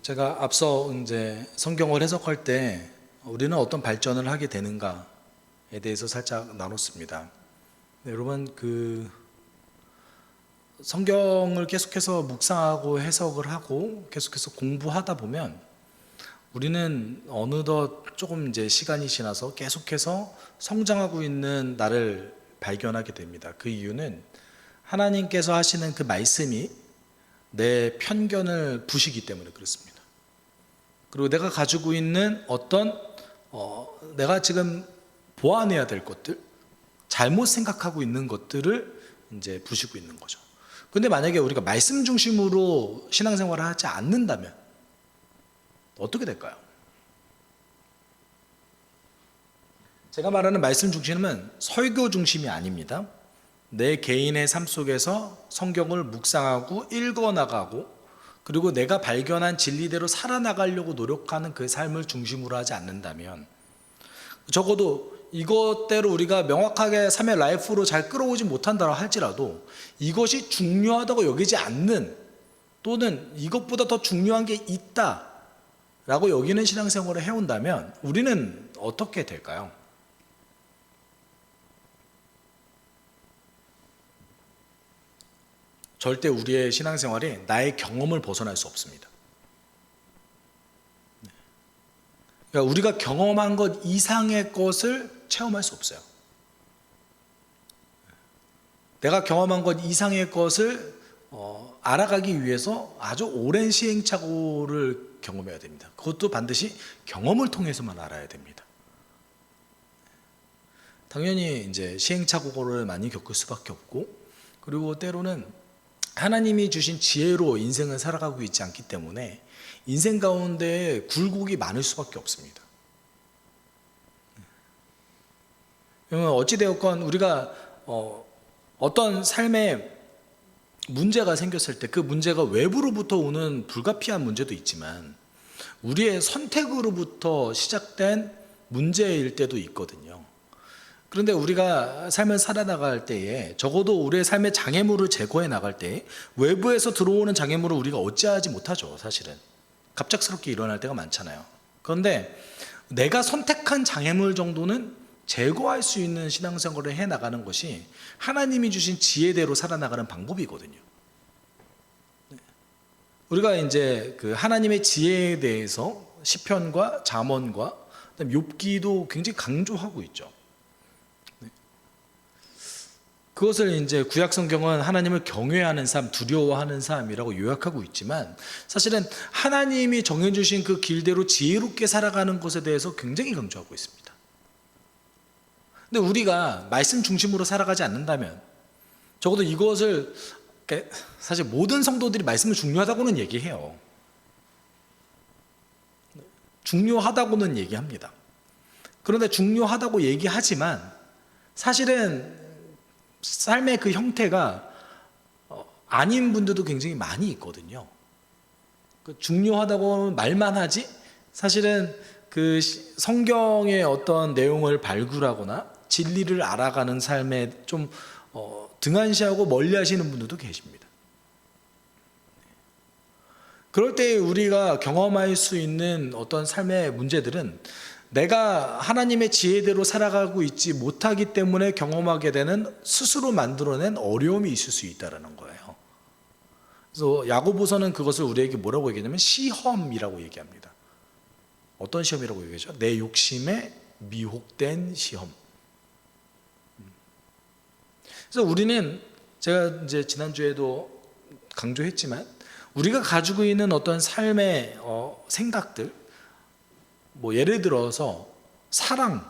제가 앞서 이제 성경을 해석할 때 우리는 어떤 발전을 하게 되는가에 대해서 살짝 나눴습니다. 네, 여러분 성경을 계속해서 묵상하고 해석을 하고 계속해서 공부하다 보면 우리는 어느덧 조금 이제 시간이 지나서 계속해서 성장하고 있는 나를 발견하게 됩니다. 그 이유는 하나님께서 하시는 그 말씀이 내 편견을 부시기 때문에 그렇습니다. 그리고 내가 가지고 있는 어떤 내가 지금 보완해야 될 것들, 잘못 생각하고 있는 것들을 이제 부시고 있는 거죠. 근데 만약에 우리가 말씀 중심으로 신앙생활을 하지 않는다면 어떻게 될까요? 제가 말하는 말씀 중심은 설교 중심이 아닙니다. 내 개인의 삶 속에서 성경을 묵상하고 읽어나가고 그리고 내가 발견한 진리대로 살아나가려고 노력하는 그 삶을 중심으로 하지 않는다면 적어도 이것대로 우리가 명확하게 삶의 라이프로 잘 끌어오지 못한다고 할지라도 이것이 중요하다고 여기지 않는 또는 이것보다 더 중요한 게 있다라고 여기는 신앙생활을 해온다면 우리는 어떻게 될까요? 절대 우리의 신앙생활이 나의 경험을 벗어날 수 없습니다. 그러니까 우리가 경험한 것 이상의 것을 체험할 수 없어요. 내가 경험한 것 이상의 것을 알아가기 위해서 아주 오랜 시행착오를 경험해야 됩니다. 그것도 반드시 경험을 통해서만 알아야 됩니다. 당연히 이제 시행착오를 많이 겪을 수밖에 없고 그리고 때로는 하나님이 주신 지혜로 인생을 살아가고 있지 않기 때문에 인생 가운데 굴곡이 많을 수밖에 없습니다. 어찌되었건 우리가 어떤 삶에 문제가 생겼을 때 그 문제가 외부로부터 오는 불가피한 문제도 있지만 우리의 선택으로부터 시작된 문제일 때도 있거든요. 그런데 우리가 삶을 살아나갈 때에 적어도 우리의 삶의 장애물을 제거해 나갈 때 외부에서 들어오는 장애물을 우리가 어찌하지 못하죠. 사실은 갑작스럽게 일어날 때가 많잖아요. 그런데 내가 선택한 장애물 정도는 제거할 수 있는 신앙생활을 해 나가는 것이 하나님이 주신 지혜대로 살아나가는 방법이거든요. 우리가 이제 그 하나님의 지혜에 대해서 시편과 잠언과 그다음에 욥기도 굉장히 강조하고 있죠. 그것을 이제 구약 성경은 하나님을 경외하는 삶, 두려워하는 삶이라고 요약하고 있지만 사실은 하나님이 정해주신 그 길대로 지혜롭게 살아가는 것에 대해서 굉장히 강조하고 있습니다. 근데 우리가 말씀 중심으로 살아가지 않는다면 적어도 이것을 사실 모든 성도들이 말씀을 중요하다고는 얘기해요. 중요하다고는 얘기합니다. 그런데 중요하다고 얘기하지만 사실은 삶의 그 형태가 아닌 분들도 굉장히 많이 있거든요. 중요하다고 말만 하지 사실은 그 성경의 어떤 내용을 발굴하거나 진리를 알아가는 삶에 좀 등한시하고 멀리 하시는 분들도 계십니다. 그럴 때 우리가 경험할 수 있는 어떤 삶의 문제들은 내가 하나님의 지혜대로 살아가고 있지 못하기 때문에 경험하게 되는 스스로 만들어낸 어려움이 있을 수 있다는 거예요. 그래서 야고보서는 그것을 우리에게 뭐라고 얘기하냐면 시험이라고 얘기합니다. 어떤 시험이라고 얘기하죠? 내 욕심에 미혹된 시험. 그래서 우리는 제가 이제 지난주에도 강조했지만 우리가 가지고 있는 어떤 삶의 생각들 뭐 예를 들어서 사랑,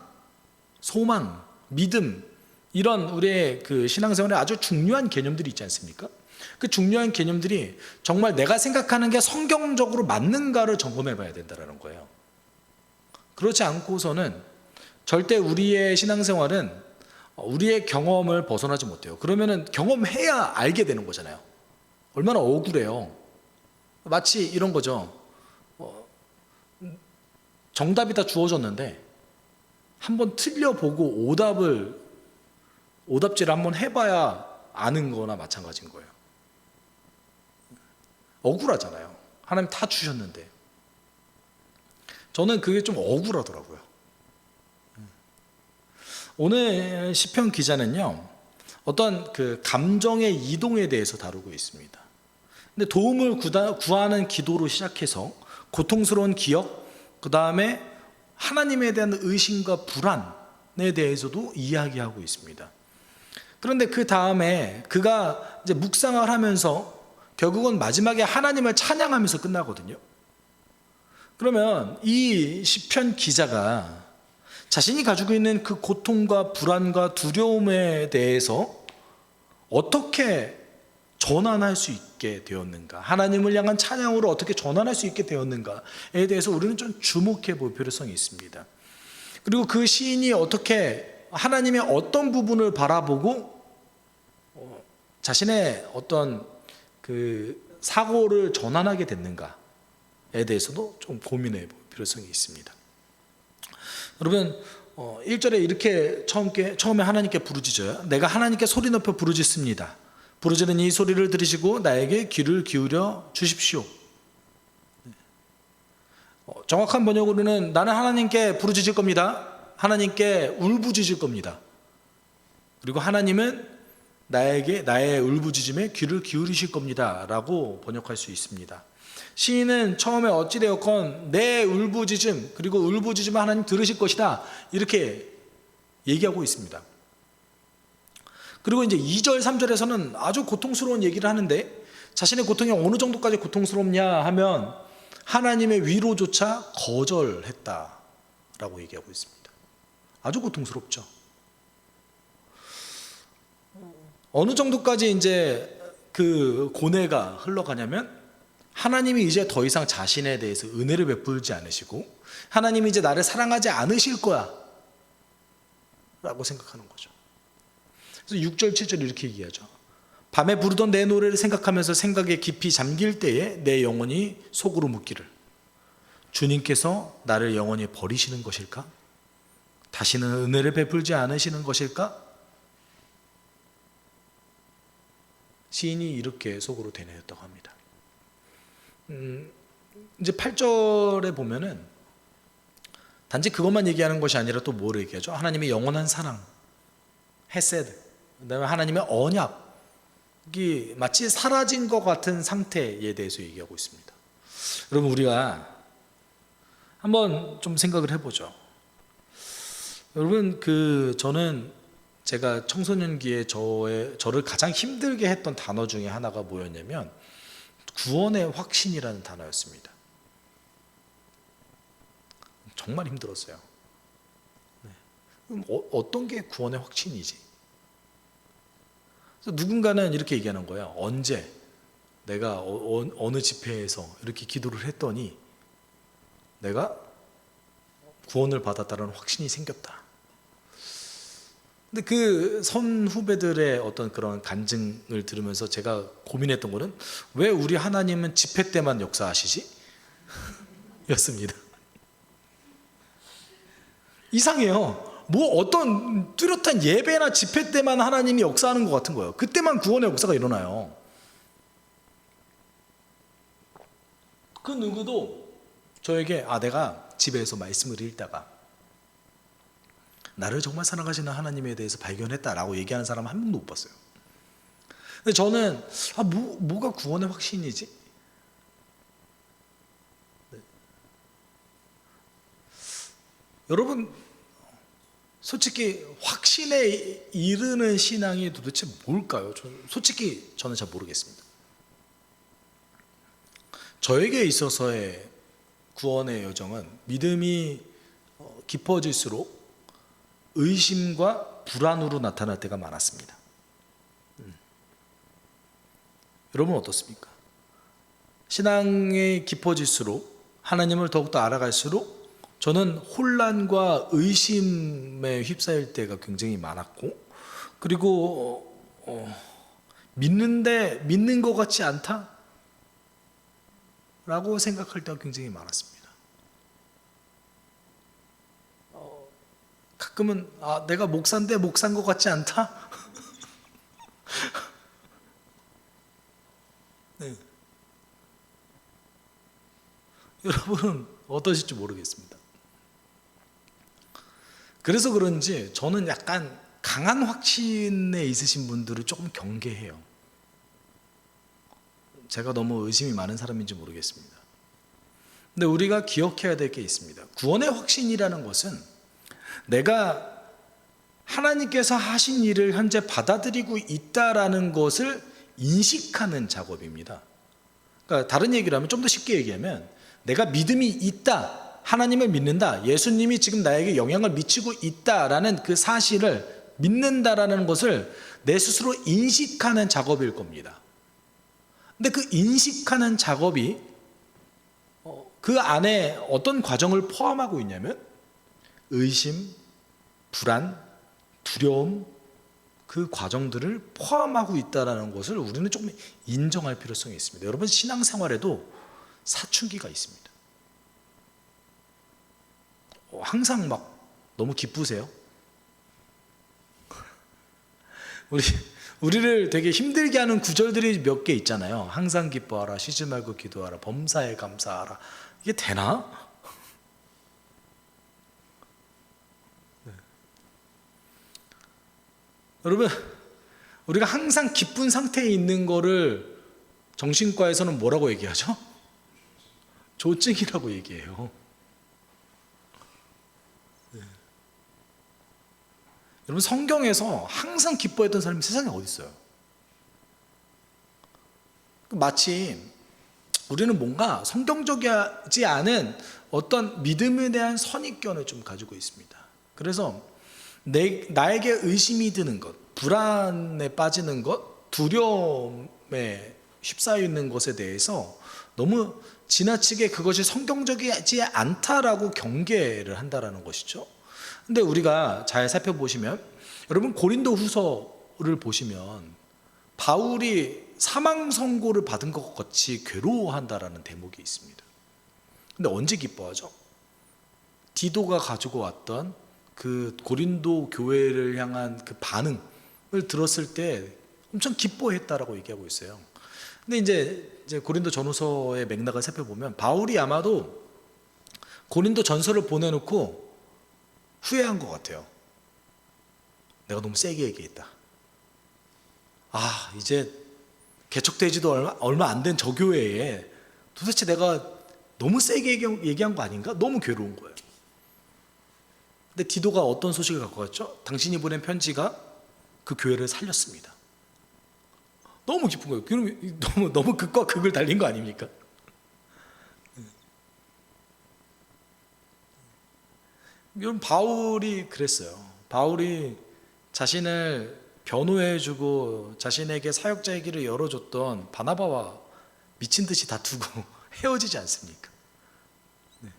소망, 믿음 이런 우리의 그 신앙생활에 아주 중요한 개념들이 있지 않습니까? 그 중요한 개념들이 정말 내가 생각하는 게 성경적으로 맞는가를 점검해 봐야 된다는 거예요. 그렇지 않고서는 절대 우리의 신앙생활은 우리의 경험을 벗어나지 못해요. 그러면은 경험해야 알게 되는 거잖아요. 얼마나 억울해요. 마치 이런 거죠. 정답이 다 주어졌는데 한번 틀려보고 오답지를 한번 해봐야 아는 거나 마찬가지인 거예요. 억울하잖아요. 하나님 다 주셨는데 저는 그게 좀 억울하더라고요. 오늘 시편 기자는요, 어떤 그 감정의 이동에 대해서 다루고 있습니다. 근데 도움을 구하는 기도로 시작해서 고통스러운 기억, 그 다음에 하나님에 대한 의심과 불안에 대해서도 이야기하고 있습니다. 그런데 그 다음에 그가 이제 묵상을 하면서 결국은 마지막에 하나님을 찬양하면서 끝나거든요. 그러면 이 시편 기자가 자신이 가지고 있는 그 고통과 불안과 두려움에 대해서 어떻게 전환할 수 있게 되었는가, 하나님을 향한 찬양으로 어떻게 전환할 수 있게 되었는가에 대해서 우리는 좀 주목해 볼 필요성이 있습니다. 그리고 그 시인이 어떻게 하나님의 어떤 부분을 바라보고 자신의 어떤 그 사고를 전환하게 됐는가에 대해서도 좀 고민해 볼 필요성이 있습니다. 여러분, 1절에 이렇게 처음에 하나님께 부르짖어요. 내가 하나님께 소리 높여 부르짖습니다. 부르짖는 이 소리를 들으시고 나에게 귀를 기울여 주십시오. 정확한 번역으로는 나는 하나님께 부르짖을 겁니다. 하나님께 울부짖을 겁니다. 그리고 하나님은 나의 울부짖음에 귀를 기울이실 겁니다 라고 번역할 수 있습니다. 시인은 처음에 어찌되었건 내 울부짖음, 그리고 울부짖음을 하나님 들으실 것이다, 이렇게 얘기하고 있습니다. 그리고 이제 2절 3절에서는 아주 고통스러운 얘기를 하는데, 자신의 고통이 어느 정도까지 고통스럽냐 하면 하나님의 위로조차 거절했다라고 얘기하고 있습니다. 아주 고통스럽죠. 어느 정도까지 이제 그 고뇌가 흘러가냐면, 하나님이 이제 더 이상 자신에 대해서 은혜를 베풀지 않으시고 하나님이 이제 나를 사랑하지 않으실 거야 라고 생각하는 거죠. 그래서 6절 7절 이렇게 얘기하죠. 밤에 부르던 내 노래를 생각하면서 생각에 깊이 잠길 때에 내 영혼이 속으로 묻기를, 주님께서 나를 영원히 버리시는 것일까? 다시는 은혜를 베풀지 않으시는 것일까? 시인이 이렇게 속으로 되뇌었다고 합니다. 이제 8절에 보면은 단지 그것만 얘기하는 것이 아니라 또 뭐를 얘기하죠? 하나님의 영원한 사랑, 헤세드, 그다음에 하나님의 언약이 마치 사라진 것 같은 상태에 대해서 얘기하고 있습니다. 여러분, 우리가 한번 좀 생각을 해보죠. 여러분, 저는 제가 청소년기에 저를 가장 힘들게 했던 단어 중에 하나가 뭐였냐면 구원의 확신이라는 단어였습니다. 정말 힘들었어요. 네. 그럼 어떤 게 구원의 확신이지? 그래서 누군가는 이렇게 얘기하는 거예요. 언제 내가 어느 집회에서 이렇게 기도를 했더니 내가 구원을 받았다는 확신이 생겼다. 근데 그 선후배들의 어떤 그런 간증을 들으면서 제가 고민했던 거는, 왜 우리 하나님은 집회 때만 역사하시지? 였습니다. 이상해요. 뭐 어떤 뚜렷한 예배나 집회 때만 하나님이 역사하는 것 같은 거예요. 그때만 구원의 역사가 일어나요. 그 누구도 저에게 내가 집에서 말씀을 읽다가 나를 정말 사랑하시는 하나님에 대해서 발견했다라고 얘기하는 사람 한 명도 못 봤어요. 근데 저는 뭐가 구원의 확신이지? 네. 여러분, 솔직히 확신에 이르는 신앙이 도대체 뭘까요? 솔직히 저는 잘 모르겠습니다. 저에게 있어서의 구원의 여정은 믿음이 깊어질수록 의심과 불안으로 나타날 때가 많았습니다. 여러분 어떻습니까? 신앙이 깊어질수록, 하나님을 더욱더 알아갈수록 저는 혼란과 의심에 휩싸일 때가 굉장히 많았고, 그리고 믿는 것 같지 않다? 라고 생각할 때가 굉장히 많았습니다. 가끔은 내가 목사인데 목사인 것 같지 않다? 네. 여러분, 어떠실지 모르겠습니다. 그래서 그런지 저는 약간 강한 확신에 있으신 분들을 조금 경계해요. 제가 너무 의심이 많은 사람인지 모르겠습니다. 근데 우리가 기억해야 될 게 있습니다. 구원의 확신이라는 것은 내가 하나님께서 하신 일을 현재 받아들이고 있다라는 것을 인식하는 작업입니다. 그러니까 다른 얘기를 하면, 좀 더 쉽게 얘기하면, 내가 믿음이 있다, 하나님을 믿는다, 예수님이 지금 나에게 영향을 미치고 있다라는 그 사실을 믿는다라는 것을 내 스스로 인식하는 작업일 겁니다. 근데 그 인식하는 작업이 그 안에 어떤 과정을 포함하고 있냐면 의심, 불안, 두려움, 그 과정들을 포함하고 있다는 것을 우리는 조금 인정할 필요성이 있습니다. 여러분, 신앙생활에도 사춘기가 있습니다. 항상 막 너무 기쁘세요? 우리를 되게 힘들게 하는 구절들이 몇 개 있잖아요. 항상 기뻐하라, 쉬지 말고 기도하라, 범사에 감사하라. 이게 되나? 네. 여러분, 우리가 항상 기쁜 상태에 있는 거를 정신과에서는 뭐라고 얘기하죠? 조증이라고 얘기해요. 네. 여러분, 성경에서 항상 기뻐했던 사람이 세상에 어디 있어요? 마치 우리는 뭔가 성경적이지 않은 어떤 믿음에 대한 선입견을 좀 가지고 있습니다. 그래서 나에게 의심이 드는 것, 불안에 빠지는 것, 두려움에 휩싸여 있는 것에 대해서 너무 지나치게 그것이 성경적이지 않다라고 경계를 한다라는 것이죠. 근데 우리가 잘 살펴보시면, 여러분 고린도 후서를 보시면 바울이 사망 선고를 받은 것 같이 괴로워한다라는 대목이 있습니다. 근데 언제 기뻐하죠? 디도가 가지고 왔던 그 고린도 교회를 향한 그 반응을 들었을 때 엄청 기뻐했다라고 얘기하고 있어요. 근데 이제 고린도 전후서의 맥락을 살펴보면 바울이 아마도 고린도 전서를 보내놓고 후회한 것 같아요. 내가 너무 세게 얘기했다. 이제 개척되지도 얼마 안 된 저 교회에 도대체 내가 너무 세게 얘기한 거 아닌가? 너무 괴로운 거예요. 근데 디도가 어떤 소식을 갖고 왔죠? 당신이 보낸 편지가 그 교회를 살렸습니다. 너무 기쁜 거예요. 그럼 너무 극과 극을 달린 거 아닙니까? 여러분, 바울이 그랬어요. 바울이 자신을 변호해주고 자신에게 사역자의 길을 열어줬던 바나바와 미친 듯이 다투고 헤어지지 않습니까? 네.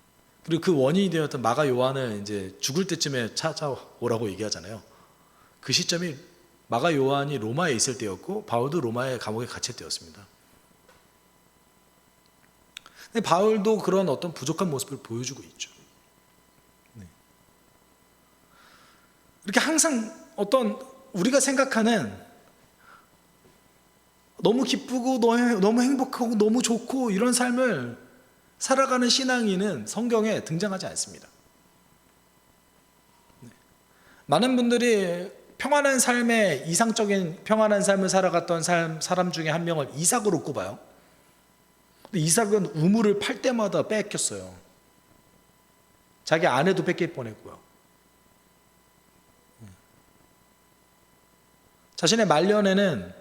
그리고 그 원인이 되었던 마가 요한을 이제 죽을 때쯤에 찾아오라고 얘기하잖아요. 그 시점이 마가 요한이 로마에 있을 때였고 바울도 로마의 감옥에 갇힐 때였습니다. 근데 바울도 그런 어떤 부족한 모습을 보여주고 있죠. 네. 이렇게 항상 어떤 우리가 생각하는 너무 기쁘고 너무 행복하고 너무 좋고 이런 삶을 살아가는 신앙인은 성경에 등장하지 않습니다. 많은 분들이 평안한 삶에, 이상적인 평안한 삶을 살아갔던 사람 중에 한 명을 이삭으로 꼽아요. 근데 이삭은 우물을 팔 때마다 뺏겼어요. 자기 아내도 뺏길 뻔했고요. 자신의 말년에는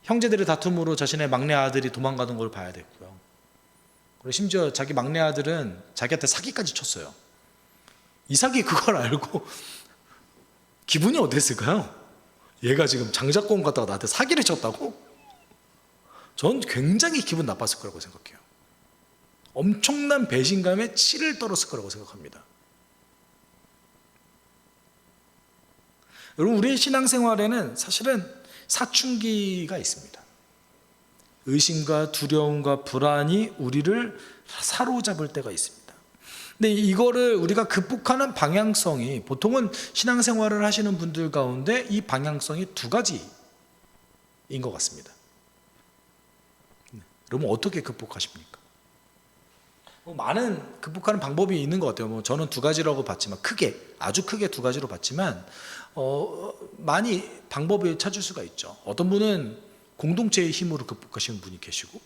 형제들의 다툼으로 자신의 막내 아들이 도망가는 걸 봐야 됐고요. 그리고 심지어 자기 막내 아들은 자기한테 사기까지 쳤어요. 이삭이 그걸 알고 기분이 어땠을까요? 얘가 지금 장자권 갔다가 나한테 사기를 쳤다고? 전 굉장히 기분 나빴을 거라고 생각해요. 엄청난 배신감에 치를 떨었을 거라고 생각합니다. 여러분, 우리의 신앙생활에는 사실은 사춘기가 있습니다. 의심과 두려움과 불안이 우리를 사로잡을 때가 있습니다. 근데 이거를 우리가 극복하는 방향성이, 보통은 신앙생활을 하시는 분들 가운데 이 방향성이 두 가지인 것 같습니다. 여러분, 어떻게 극복하십니까? 많은 극복하는 방법이 있는 것 같아요. 뭐 저는 두 가지라고 봤지만 아주 크게 두 가지로 봤지만 많이 방법을 찾을 수가 있죠. 어떤 분은 공동체의 힘으로 극복하시는 분이 계시고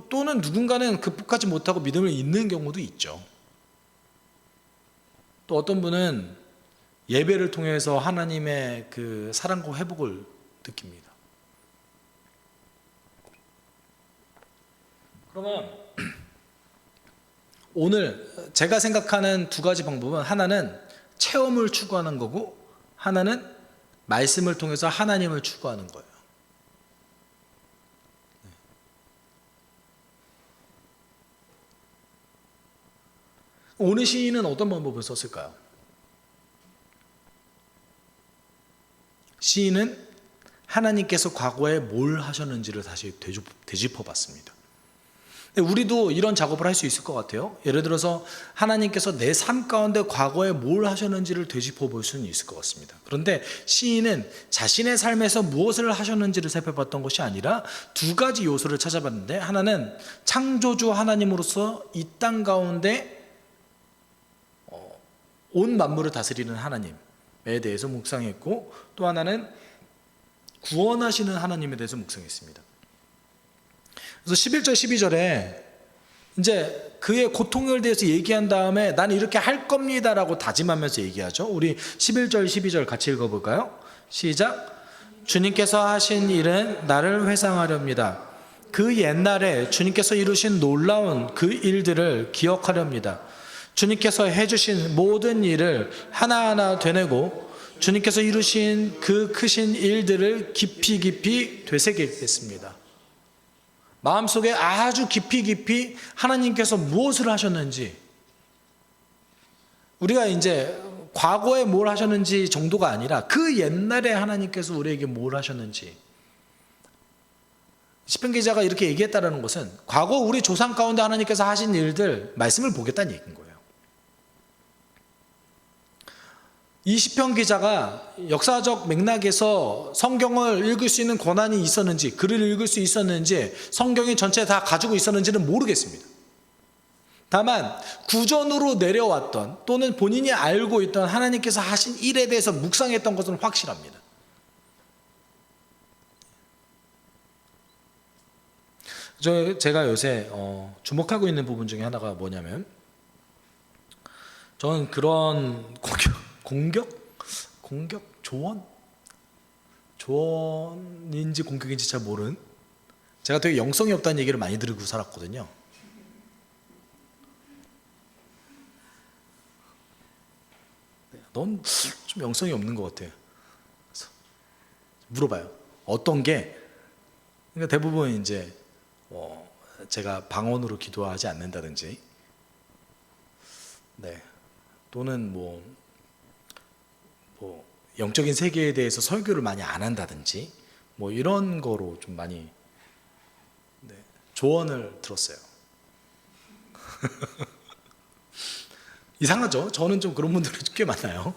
또는 누군가는 극복하지 못하고 믿음을 잃는 경우도 있죠. 또 어떤 분은 예배를 통해서 하나님의 그 사랑과 회복을 느낍니다. 그러면 오늘 제가 생각하는 두 가지 방법은 하나는 체험을 추구하는 거고 하나는 말씀을 통해서 하나님을 추구하는 거예요. 오늘 시인은 어떤 방법을 썼을까요? 시인은 하나님께서 과거에 뭘 하셨는지를 다시 되짚어 봤습니다. 우리도 이런 작업을 할 수 있을 것 같아요. 예를 들어서 하나님께서 내 삶 가운데 과거에 뭘 하셨는지를 되짚어 볼 수는 있을 것 같습니다. 그런데 시인은 자신의 삶에서 무엇을 하셨는지를 살펴봤던 것이 아니라 두 가지 요소를 찾아봤는데 하나는 창조주 하나님으로서 이 땅 가운데 온 만물을 다스리는 하나님에 대해서 묵상했고 또 하나는 구원하시는 하나님에 대해서 묵상했습니다. 그래서 11절 12절에 이제 그의 고통에 대해서 얘기한 다음에 나는 이렇게 할 겁니다라고 다짐하면서 얘기하죠. 우리 11절 12절 같이 읽어볼까요? 시작. 주님께서 하신 일은 나를 회상하렵니다. 그 옛날에 주님께서 이루신 놀라운 그 일들을 기억하렵니다. 주님께서 해주신 모든 일을 하나하나 되뇌고 주님께서 이루신 그 크신 일들을 깊이 깊이 되새기겠습니다. 마음속에 아주 깊이 하나님께서 무엇을 하셨는지, 우리가 이제 과거에 뭘 하셨는지 정도가 아니라 그 옛날에 하나님께서 우리에게 뭘 하셨는지, 시편 기자가 이렇게 얘기했다는 것은 과거 우리 조상 가운데 하나님께서 하신 일들 말씀을 보겠다는 얘기인 거예요. 이 시편 기자가 역사적 맥락에서 성경을 읽을 수 있는 권한이 있었는지, 글을 읽을 수 있었는지, 성경이 전체 다 가지고 있었는지는 모르겠습니다. 다만 구전으로 내려왔던 또는 본인이 알고 있던 하나님께서 하신 일에 대해서 묵상했던 것은 확실합니다. 제가 요새 주목하고 있는 부분 중에 하나가 뭐냐면, 저는 그런 조언인지 공격인지 잘 모르는, 제가 되게 영성이 없다는 얘기를 많이 들고 살았거든요. 넌 좀 영성이 없는 것 같아. 그래서 물어봐요. 어떤 게? 그러니까 대부분 이제 제가 방언으로 기도하지 않는다든지, 네, 또는 뭐 영적인 세계에 대해서 설교를 많이 안 한다든지, 뭐 이런 거로 좀 많이 조언을 들었어요. 이상하죠? 저는 좀 그런 분들이 꽤 많아요.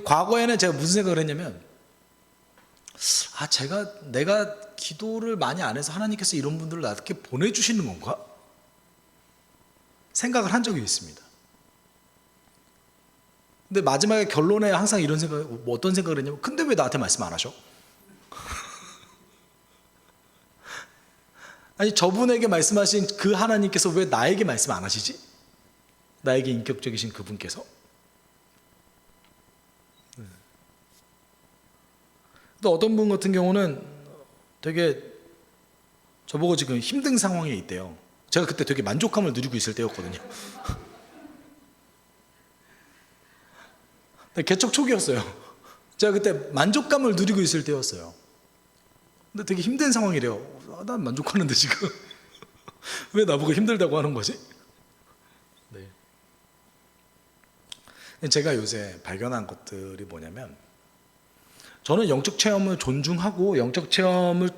과거에는 제가 무슨 생각을 했냐면, 내가 기도를 많이 안 해서 하나님께서 이런 분들을 나한테 보내주시는 건가? 생각을 한 적이 있습니다. 근데 마지막에 결론에 항상 이런 생각, 어떤 생각을 했냐면, 근데 왜 나한테 말씀 안 하셔? 아니, 저분에게 말씀하신 그 하나님께서 왜 나에게 말씀 안 하시지? 나에게 인격적이신 그분께서. 또 어떤 분 같은 경우는 되게 저보고 지금 힘든 상황에 있대요. 제가 그때 되게 만족감을 누리고 있을 때였거든요. 개척 초기였어요. 제가 그때 만족감을 누리고 있을 때였어요. 근데 되게 힘든 상황이래요. 난 만족하는데 지금 왜 나보고 힘들다고 하는 거지? 네. 제가 요새 발견한 것들이 뭐냐면, 저는 영적 체험을 존중하고 영적 체험을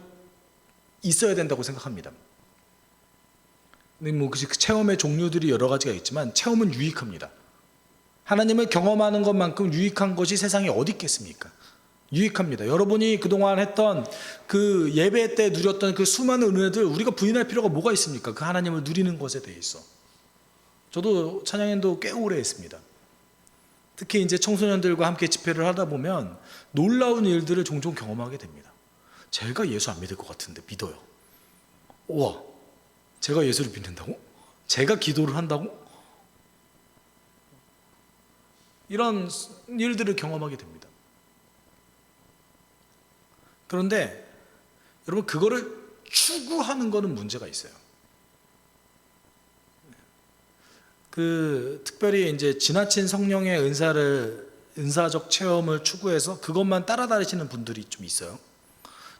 있어야 된다고 생각합니다. 근데 뭐 그 체험의 종류들이 여러 가지가 있지만 체험은 유익합니다. 하나님을 경험하는 것만큼 유익한 것이 세상에 어디 있겠습니까? 유익합니다. 여러분이 그동안 했던 그 예배 때 누렸던 그 수많은 은혜들 우리가 부인할 필요가 뭐가 있습니까? 그 하나님을 누리는 것에 대해서. 저도 찬양인도 꽤 오래 했습니다. 특히 이제 청소년들과 함께 집회를 하다 보면 놀라운 일들을 종종 경험하게 됩니다. 제가 예수 안 믿을 것 같은데 믿어요. 우와, 제가 예수를 믿는다고? 제가 기도를 한다고? 이런 일들을 경험하게 됩니다. 그런데 여러분, 그거를 추구하는 거는 문제가 있어요. 특별히 이제 지나친 성령의 은사적 체험을 추구해서 그것만 따라다니시는 분들이 좀 있어요.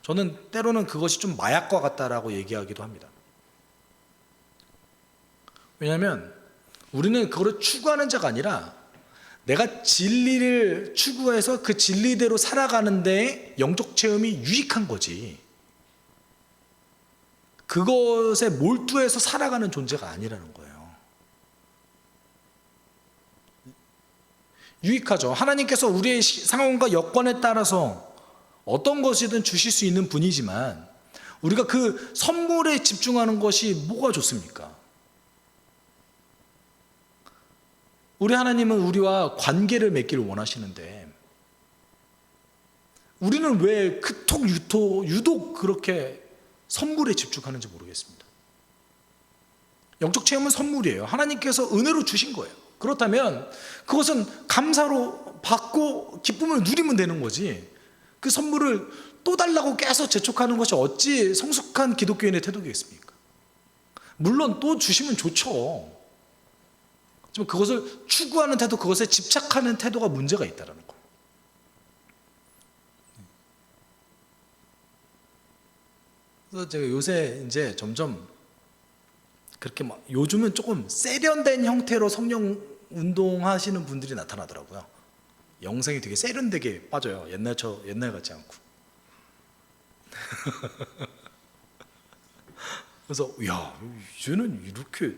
저는 때로는 그것이 좀 마약과 같다라고 얘기하기도 합니다. 왜냐하면 우리는 그거를 추구하는 자가 아니라 내가 진리를 추구해서 그 진리대로 살아가는데 영적 체험이 유익한 거지, 그것에 몰두해서 살아가는 존재가 아니라는 거예요. 유익하죠. 하나님께서 우리의 상황과 여건에 따라서 어떤 것이든 주실 수 있는 분이지만 우리가 그 선물에 집중하는 것이 뭐가 좋습니까? 우리 하나님은 우리와 관계를 맺기를 원하시는데 우리는 왜 그토록 유독 그렇게 선물에 집중하는지 모르겠습니다. 영적 체험은 선물이에요. 하나님께서 은혜로 주신 거예요. 그렇다면 그것은 감사로 받고 기쁨을 누리면 되는 거지, 그 선물을 또 달라고 계속 재촉하는 것이 어찌 성숙한 기독교인의 태도겠습니까? 물론 또 주시면 좋죠. 하지만 그것을 추구하는 태도, 그것에 집착하는 태도가 문제가 있다는 거예요. 그래서 제가 요새 이제 점점 그렇게 막 요즘은 조금 세련된 형태로 성령 운동하시는 분들이 나타나더라고요. 영상이 되게 세련되게 빠져요. 옛날 같지 않고. 그래서 야, 이제는 이렇게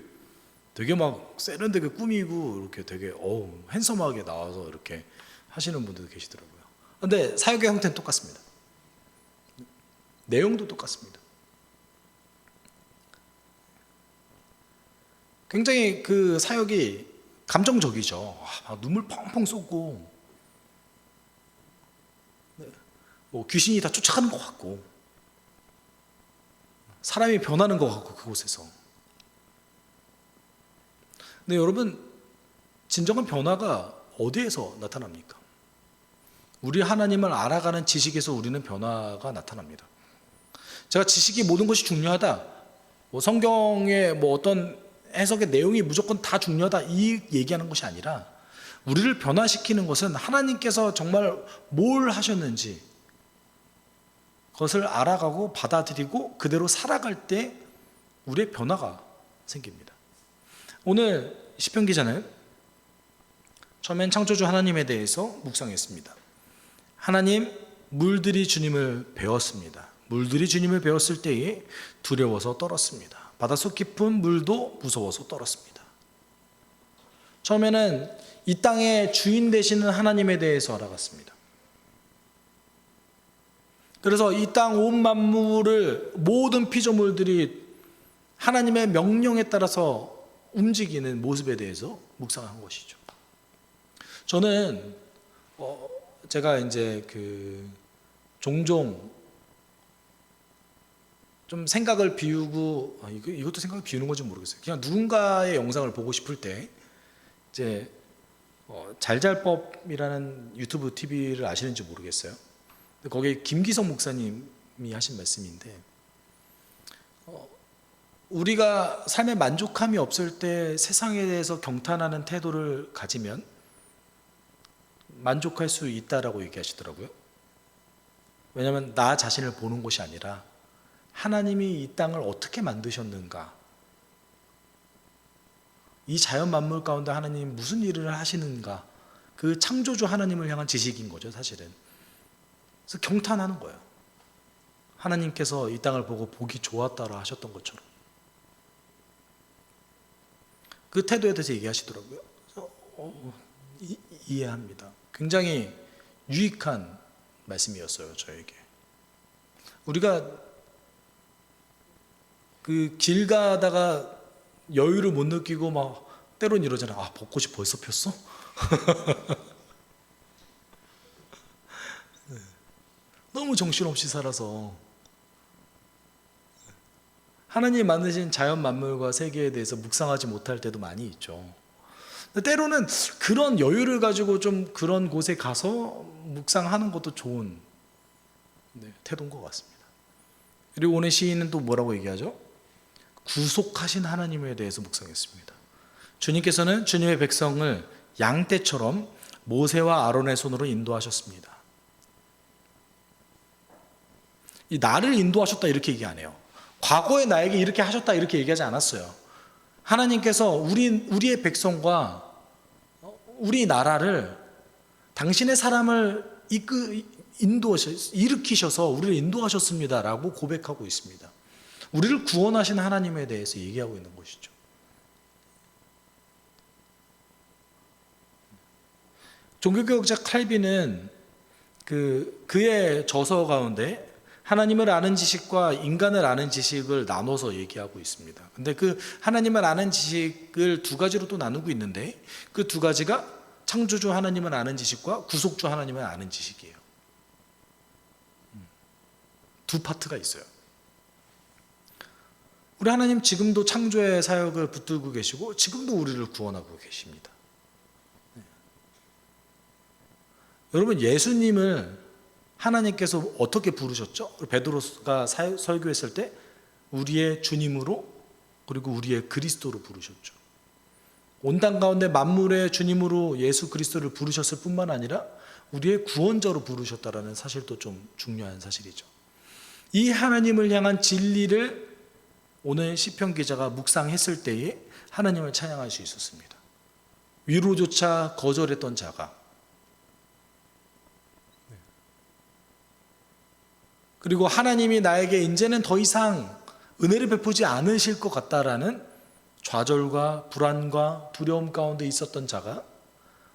되게 막 세련되게 꾸미고 이렇게 되게 핸섬하게 나와서 이렇게 하시는 분들도 계시더라고요. 근데 사역의 형태는 똑같습니다. 내용도 똑같습니다. 굉장히 그 사역이 감정적이죠. 눈물 펑펑 쏟고 뭐 귀신이 다 쫓아가는 것 같고 사람이 변하는 것 같고 그곳에서. 근데 여러분, 진정한 변화가 어디에서 나타납니까? 우리 하나님을 알아가는 지식에서 우리는 변화가 나타납니다. 제가 지식이 모든 것이 중요하다, 뭐 성경의 뭐 어떤 해석의 내용이 무조건 다 중요하다, 이 얘기하는 것이 아니라 우리를 변화시키는 것은 하나님께서 정말 뭘 하셨는지 그것을 알아가고 받아들이고 그대로 살아갈 때 우리의 변화가 생깁니다. 오늘 시편 기자는 처음엔 창조주 하나님에 대해서 묵상했습니다. 하나님, 물들이 주님을 배웠습니다. 물들이 주님을 배웠을 때에 두려워서 떨었습니다. 바닷속 깊은 물도 무서워서 떨었습니다. 처음에는 이 땅의 주인 되시는 하나님에 대해서 알아갔습니다. 그래서 이 땅 온 만물을, 모든 피조물들이 하나님의 명령에 따라서 움직이는 모습에 대해서 묵상한 것이죠. 저는 제가 이제 종종 좀 생각을 비우고, 이것도 생각을 비우는 건지 모르겠어요. 그냥 누군가의 영상을 보고 싶을 때 이제 잘잘법이라는 유튜브 TV를 아시는지 모르겠어요. 거기 김기성 목사님이 하신 말씀인데, 우리가 삶에 만족함이 없을 때 세상에 대해서 경탄하는 태도를 가지면 만족할 수 있다라고 얘기하시더라고요. 왜냐하면 나 자신을 보는 것이 아니라 하나님이 이 땅을 어떻게 만드셨는가, 이 자연 만물 가운데 하나님이 무슨 일을 하시는가, 그 창조주 하나님을 향한 지식인 거죠, 사실은. 그래서 경탄하는 거예요. 하나님께서 이 땅을 보고 보기 좋았다라 하셨던 것처럼. 그 태도에 대해서 얘기하시더라고요. 그래서 이해합니다. 굉장히 유익한 말씀이었어요, 저에게. 우리가 그 길 가다가 여유를 못 느끼고 막 때론 이러잖아. 아, 벚꽃이 벌써 폈어? 너무 정신없이 살아서 하나님이 만드신 자연 만물과 세계에 대해서 묵상하지 못할 때도 많이 있죠. 때로는 그런 여유를 가지고 좀 그런 곳에 가서 묵상하는 것도 좋은 태도인 것 같습니다. 그리고 오늘 시인은 또 뭐라고 얘기하죠? 구속하신 하나님에 대해서 묵상했습니다. 주님께서는 주님의 백성을 양떼처럼 모세와 아론의 손으로 인도하셨습니다. 이 나를 인도하셨다 이렇게 얘기 안 해요. 과거에 나에게 이렇게 하셨다 이렇게 얘기하지 않았어요. 하나님께서 우리의 백성과 우리 나라를 당신의 사람을 일으키셔서 우리를 인도하셨습니다라고 고백하고 있습니다. 우리를 구원하신 하나님에 대해서 얘기하고 있는 것이죠. 종교개혁자 칼빈은 그의 저서 가운데 하나님을 아는 지식과 인간을 아는 지식을 나눠서 얘기하고 있습니다. 근데 그 하나님을 아는 지식을 두 가지로 또 나누고 있는데 그 두 가지가 창조주 하나님을 아는 지식과 구속주 하나님을 아는 지식이에요. 두 파트가 있어요. 우리 하나님 지금도 창조의 사역을 붙들고 계시고 지금도 우리를 구원하고 계십니다. 여러분, 예수님을 하나님께서 어떻게 부르셨죠? 베드로가 설교했을 때 우리의 주님으로 그리고 우리의 그리스도로 부르셨죠. 온 땅 가운데 만물의 주님으로 예수 그리스도를 부르셨을 뿐만 아니라 우리의 구원자로 부르셨다라는 사실도 좀 중요한 사실이죠. 이 하나님을 향한 진리를 오늘 시편 기자가 묵상했을 때에 하나님을 찬양할 수 있었습니다. 위로조차 거절했던 자가 그리고 하나님이 나에게 이제는 더 이상 은혜를 베푸지 않으실 것 같다라는 좌절과 불안과 두려움 가운데 있었던 자가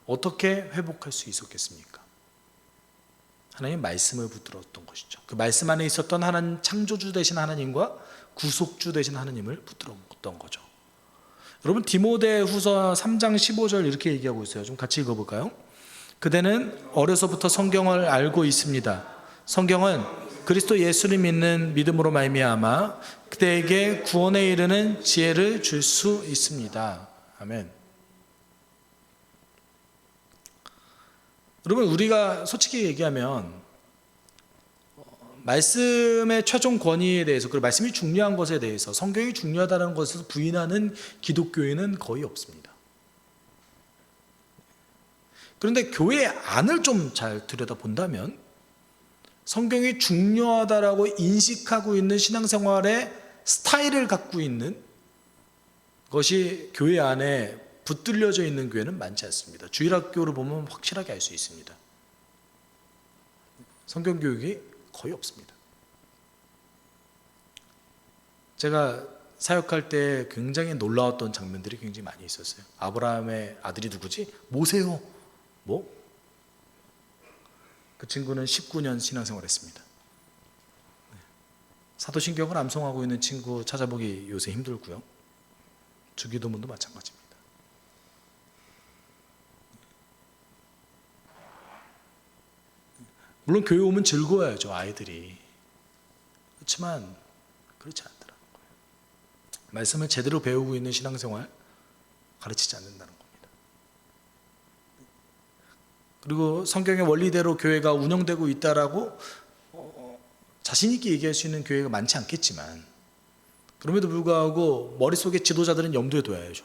어떻게 회복할 수 있었겠습니까? 하나님 말씀을 붙들었던 것이죠. 그 말씀 안에 있었던 하나님, 창조주 되신 하나님과 구속주 되신 하나님을 붙들었던 거죠. 여러분, 디모데후서 3장 15절 이렇게 얘기하고 있어요. 좀 같이 읽어볼까요? 그대는 어려서부터 성경을 알고 있습니다. 성경은 그리스도 예수를 믿는 믿음으로 말미암아 그대에게 구원에 이르는 지혜를 줄 수 있습니다. 아멘. 여러분, 우리가 솔직히 얘기하면 말씀의 최종 권위에 대해서 그리고 말씀이 중요한 것에 대해서 성경이 중요하다는 것을 부인하는 기독교인은 거의 없습니다. 그런데 교회 안을 좀 잘 들여다본다면 성경이 중요하다라고 인식하고 있는 신앙생활의 스타일을 갖고 있는 것이 교회 안에 붙들려져 있는 교회는 많지 않습니다. 주일학교를 보면 확실하게 알 수 있습니다. 성경교육이 거의 없습니다. 제가 사역할 때 굉장히 놀라웠던 장면들이 굉장히 많이 있었어요. 아브라함의 아들이 누구지? 모세요. 뭐? 그 친구는 19년 신앙생활 했습니다. 사도신경을 암송하고 있는 친구 찾아보기 요새 힘들고요. 주기도문도 마찬가지입니다. 물론 교회 오면 즐거워야죠, 아이들이. 그렇지만 그렇지 않더라는 거예요. 말씀을 제대로 배우고 있는 신앙생활 가르치지 않는다는 겁니다. 그리고 성경의 원리대로 교회가 운영되고 있다라고 자신 있게 얘기할 수 있는 교회가 많지 않겠지만 그럼에도 불구하고 머릿속에 지도자들은 염두에 둬야죠.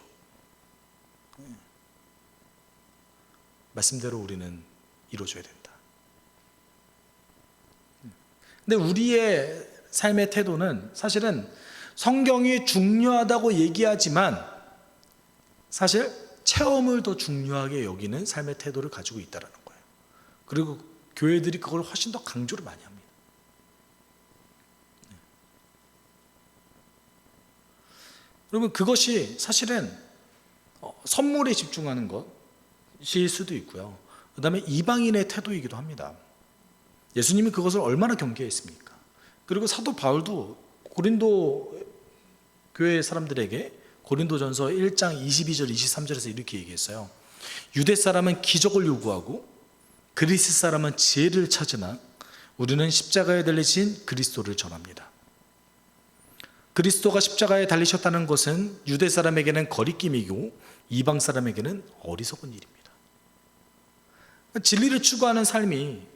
말씀대로 우리는 이루어져야 된다. 근데 우리의 삶의 태도는 사실은 성경이 중요하다고 얘기하지만 사실 체험을 더 중요하게 여기는 삶의 태도를 가지고 있다는 거예요. 그리고 교회들이 그걸 훨씬 더 강조를 많이 합니다. 여러분, 그것이 사실은 선물에 집중하는 것일 수도 있고요. 그 다음에 이방인의 태도이기도 합니다. 예수님이 그것을 얼마나 경계했습니까? 그리고 사도 바울도 고린도 교회 사람들에게 고린도전서 1장 22절 23절에서 이렇게 얘기했어요. 유대 사람은 기적을 요구하고 그리스 사람은 지혜를 찾으나 우리는 십자가에 달리신 그리스도를 전합니다. 그리스도가 십자가에 달리셨다는 것은 유대 사람에게는 거리낌이고 이방 사람에게는 어리석은 일입니다. 진리를 추구하는 삶이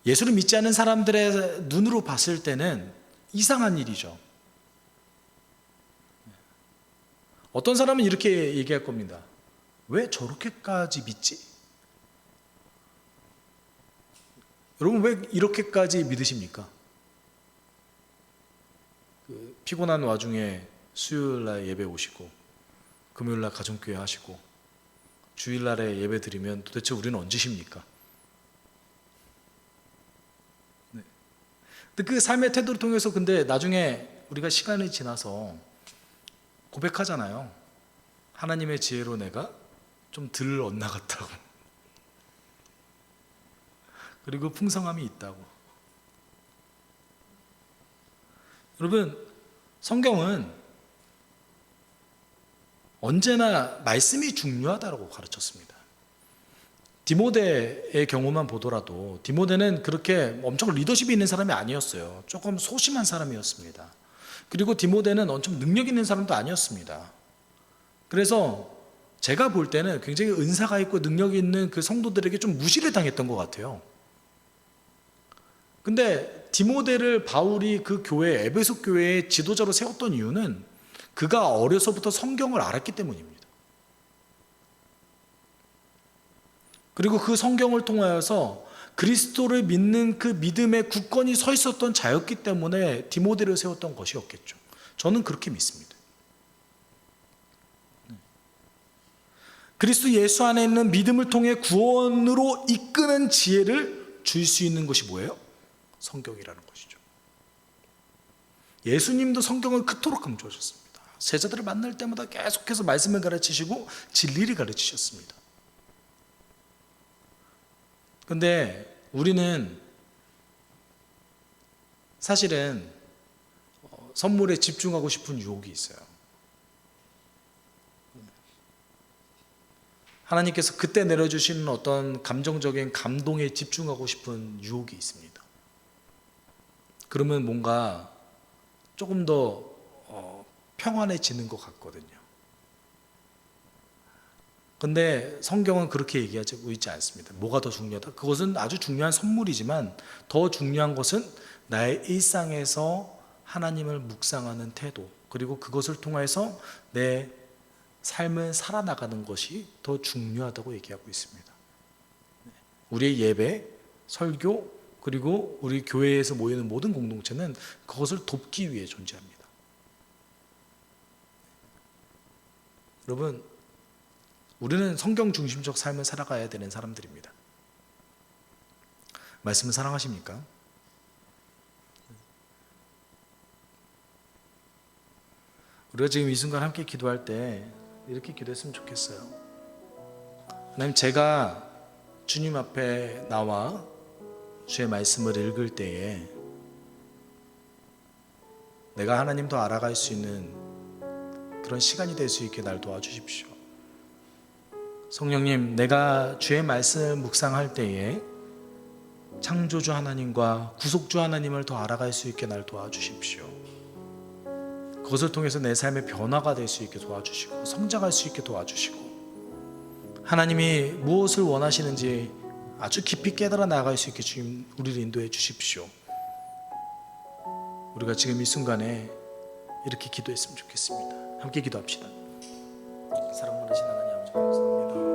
예수를 믿지 않는 사람들의 눈으로 봤을 때는 이상한 일이죠. 어떤 사람은 이렇게 얘기할 겁니다. 왜 저렇게까지 믿지? 여러분, 왜 이렇게까지 믿으십니까? 피곤한 와중에 수요일날 예배 오시고 금요일날 가정교회 하시고 주일날에 예배 드리면 도대체 우리는 언제 쉽니까? 네. 근데 그 삶의 태도를 통해서 근데 나중에 우리가 시간이 지나서 고백하잖아요. 하나님의 지혜로 내가 좀 덜 엇나갔다고. 그리고 풍성함이 있다고. 여러분, 성경은 언제나 말씀이 중요하다고 가르쳤습니다. 디모데의 경우만 보더라도 디모데는 그렇게 엄청 리더십이 있는 사람이 아니었어요. 조금 소심한 사람이었습니다. 그리고 디모데는 엄청 능력 있는 사람도 아니었습니다. 그래서 제가 볼 때는 굉장히 은사가 있고 능력이 있는 그 성도들에게 좀 무시를 당했던 것 같아요. 근데 디모데를 바울이 그 교회, 에베소 교회의 지도자로 세웠던 이유는 그가 어려서부터 성경을 알았기 때문입니다. 그리고 그 성경을 통하여서 그리스도를 믿는 그 믿음에 굳건히 서 있었던 자였기 때문에 디모데를 세웠던 것이었겠죠. 저는 그렇게 믿습니다. 그리스도 예수 안에 있는 믿음을 통해 구원으로 이끄는 지혜를 줄 수 있는 것이 뭐예요? 성경이라는 것이죠. 예수님도 성경을 그토록 강조하셨습니다. 제자들을 만날 때마다 계속해서 말씀을 가르치시고 진리를 가르치셨습니다. 그런데 우리는 사실은 선물에 집중하고 싶은 유혹이 있어요. 하나님께서 그때 내려주시는 어떤 감정적인 감동에 집중하고 싶은 유혹이 있습니다. 그러면 뭔가 조금 더 평안해지는 것 같거든요. 근데 성경은 그렇게 얘기하고 있지 않습니다. 뭐가 더 중요하다? 그것은 아주 중요한 선물이지만 더 중요한 것은 나의 일상에서 하나님을 묵상하는 태도, 그리고 그것을 통해서 내 삶을 살아나가는 것이 더 중요하다고 얘기하고 있습니다. 우리의 예배, 설교, 그리고 우리 교회에서 모이는 모든 공동체는 그것을 돕기 위해 존재합니다. 여러분, 우리는 성경 중심적 삶을 살아가야 되는 사람들입니다. 말씀을 사랑하십니까? 우리가 지금 이 순간 함께 기도할 때 이렇게 기도했으면 좋겠어요. 하나님, 제가 주님 앞에 나와 주의 말씀을 읽을 때에 내가 하나님 더 알아갈 수 있는 그런 시간이 될 수 있게 날 도와주십시오. 성령님, 내가 주의 말씀을 묵상할 때에 창조주 하나님과 구속주 하나님을 더 알아갈 수 있게 날 도와주십시오. 그것을 통해서 내 삶의 변화가 될 수 있게 도와주시고 성장할 수 있게 도와주시고 하나님이 무엇을 원하시는지 아주 깊이 깨달아 나아갈 수 있게 주님 우리를 인도해 주십시오. 우리가 지금 이 순간에 이렇게 기도했으면 좋겠습니다. 함께 기도합시다. 사랑 많으신 하나님 아버지, 감사합니다.